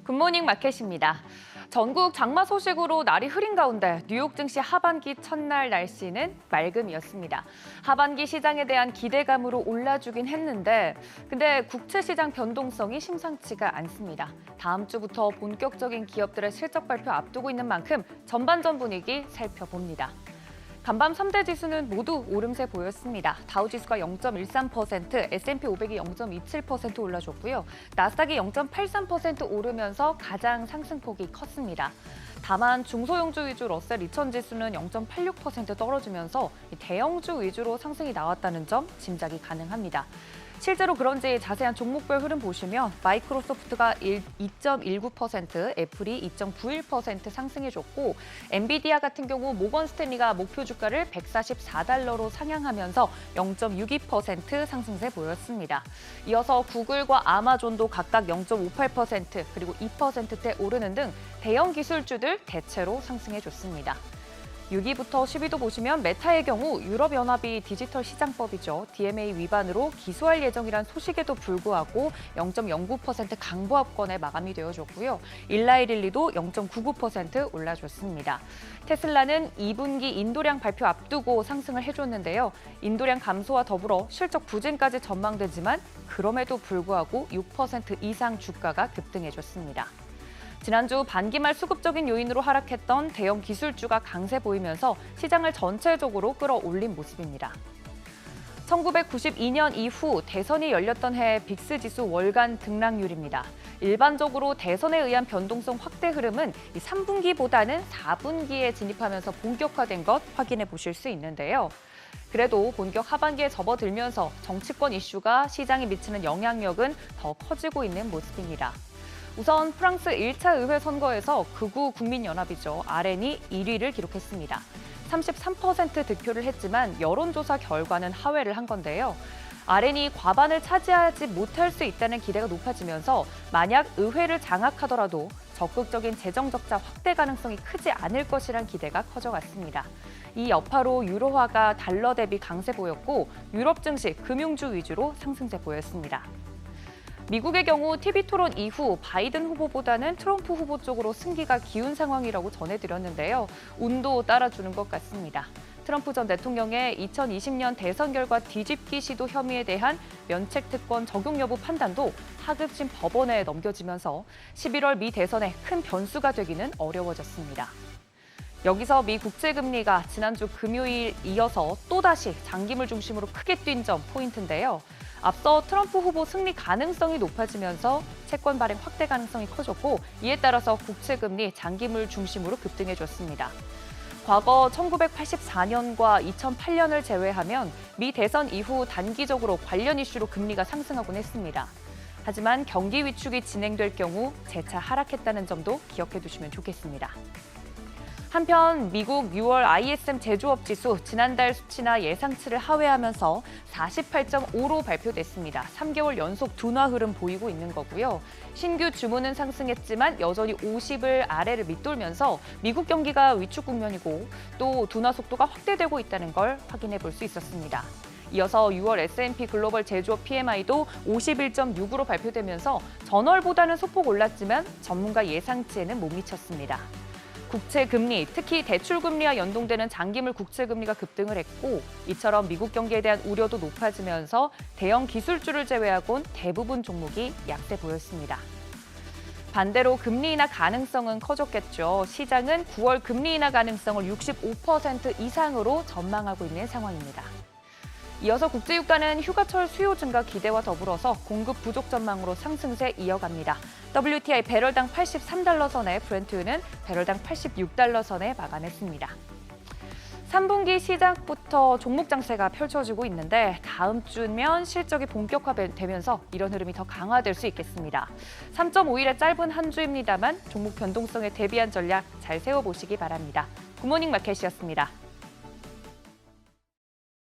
굿모닝 마켓입니다. 전국 장마 소식으로 날이 흐린 가운데 뉴욕 증시 하반기 첫날 날씨는 맑음이었습니다. 하반기 시장에 대한 기대감으로 올라주긴 했는데 근데 국채 시장 변동성이 심상치가 않습니다. 다음 주부터 본격적인 기업들의 실적 발표 앞두고 있는 만큼 전반전 분위기 살펴봅니다. 간밤 3대 지수는 모두 오름세 보였습니다. 다우지수가 0.13%, S&P 500이 0.27% 올라줬고요. 나스닥이 0.83% 오르면서 가장 상승폭이 컸습니다. 다만 중소형주 위주 러셀 2000 지수는 0.86% 떨어지면서 대형주 위주로 상승이 나왔다는 점 짐작이 가능합니다. 실제로 그런지 자세한 종목별 흐름 보시면 마이크로소프트가 2.19%, 애플이 2.91% 상승해줬고 엔비디아 같은 경우 모건 스탠리가 목표 주가를 144달러로 상향하면서 0.62% 상승세 보였습니다. 이어서 구글과 아마존도 각각 0.58% 그리고 2%대 오르는 등 대형 기술주들 대체로 상승해줬습니다. 6위부터 10위도 보시면 메타의 경우 유럽연합이 디지털 시장법이죠. DMA 위반으로 기소할 예정이란 소식에도 불구하고 0.09% 강보합권에 마감이 되어줬고요. 일라이릴리도 0.99% 올라줬습니다. 테슬라는 2분기 인도량 발표 앞두고 상승을 해줬는데요. 인도량 감소와 더불어 실적 부진까지 전망되지만 그럼에도 불구하고 6% 이상 주가가 급등해줬습니다. 지난주 반기말 수급적인 요인으로 하락했던 대형 기술주가 강세 보이면서 시장을 전체적으로 끌어올린 모습입니다. 1992년 이후 대선이 열렸던 해 빅스 지수 월간 등락률입니다. 일반적으로 대선에 의한 변동성 확대 흐름은 3분기보다는 4분기에 진입하면서 본격화된 것 확인해 보실 수 있는데요. 그래도 본격 하반기에 접어들면서 정치권 이슈가 시장에 미치는 영향력은 더 커지고 있는 모습입니다. 우선 프랑스 1차 의회 선거에서 극우 국민연합이죠. RN이 1위를 기록했습니다. 33% 득표를 했지만 여론조사 결과는 하회를 한 건데요. RN이 과반을 차지하지 못할 수 있다는 기대가 높아지면서 만약 의회를 장악하더라도 적극적인 재정 적자 확대 가능성이 크지 않을 것이란 기대가 커져갔습니다. 이 여파로 유로화가 달러 대비 강세 보였고 유럽 증시 금융주 위주로 상승세 보였습니다. 미국의 경우 TV토론 이후 바이든 후보보다는 트럼프 후보 쪽으로 승기가 기운 상황이라고 전해드렸는데요. 운도 따라주는 것 같습니다. 트럼프 전 대통령의 2020년 대선 결과 뒤집기 시도 혐의에 대한 면책 특권 적용 여부 판단도 하급심 법원에 넘겨지면서 11월 미 대선에 큰 변수가 되기는 어려워졌습니다. 여기서 미 국채금리가 지난주 금요일 이어서 또다시 장기물 중심으로 크게 뛴 점 포인트인데요. 앞서 트럼프 후보 승리 가능성이 높아지면서 채권 발행 확대 가능성이 커졌고 이에 따라서 국채금리 장기물 중심으로 급등해줬습니다. 과거 1984년과 2008년을 제외하면 미 대선 이후 단기적으로 관련 이슈로 금리가 상승하곤 했습니다. 하지만 경기 위축이 진행될 경우 재차 하락했다는 점도 기억해 두시면 좋겠습니다. 한편 미국 6월 ISM 제조업 지수 지난달 수치나 예상치를 하회하면서 48.5로 발표됐습니다. 3개월 연속 둔화 흐름 보이고 있는 거고요. 신규 주문은 상승했지만 여전히 50을 아래를 밑돌면서 미국 경기가 위축 국면이고 또 둔화 속도가 확대되고 있다는 걸 확인해 볼 수 있었습니다. 이어서 6월 S&P 글로벌 제조업 PMI도 51.6으로 발표되면서 전월보다는 소폭 올랐지만 전문가 예상치에는 못 미쳤습니다. 국채 금리, 특히 대출 금리와 연동되는 장기물 국채 금리가 급등을 했고 이처럼 미국 경기에 대한 우려도 높아지면서 대형 기술주를 제외하곤 대부분 종목이 약세 보였습니다. 반대로 금리 인하 가능성은 커졌겠죠. 시장은 9월 금리 인하 가능성을 65% 이상으로 전망하고 있는 상황입니다. 이어서 국제유가는 휴가철 수요 증가 기대와 더불어서 공급 부족 전망으로 상승세 이어갑니다. WTI 배럴당 83달러 선에 브렌트유는 배럴당 86달러 선에 마감했습니다. 3분기 시작부터 종목 장세가 펼쳐지고 있는데 다음 주면 실적이 본격화되면서 이런 흐름이 더 강화될 수 있겠습니다. 3.5일의 짧은 한 주입니다만 종목 변동성에 대비한 전략 잘 세워보시기 바랍니다. 굿모닝 마켓이었습니다.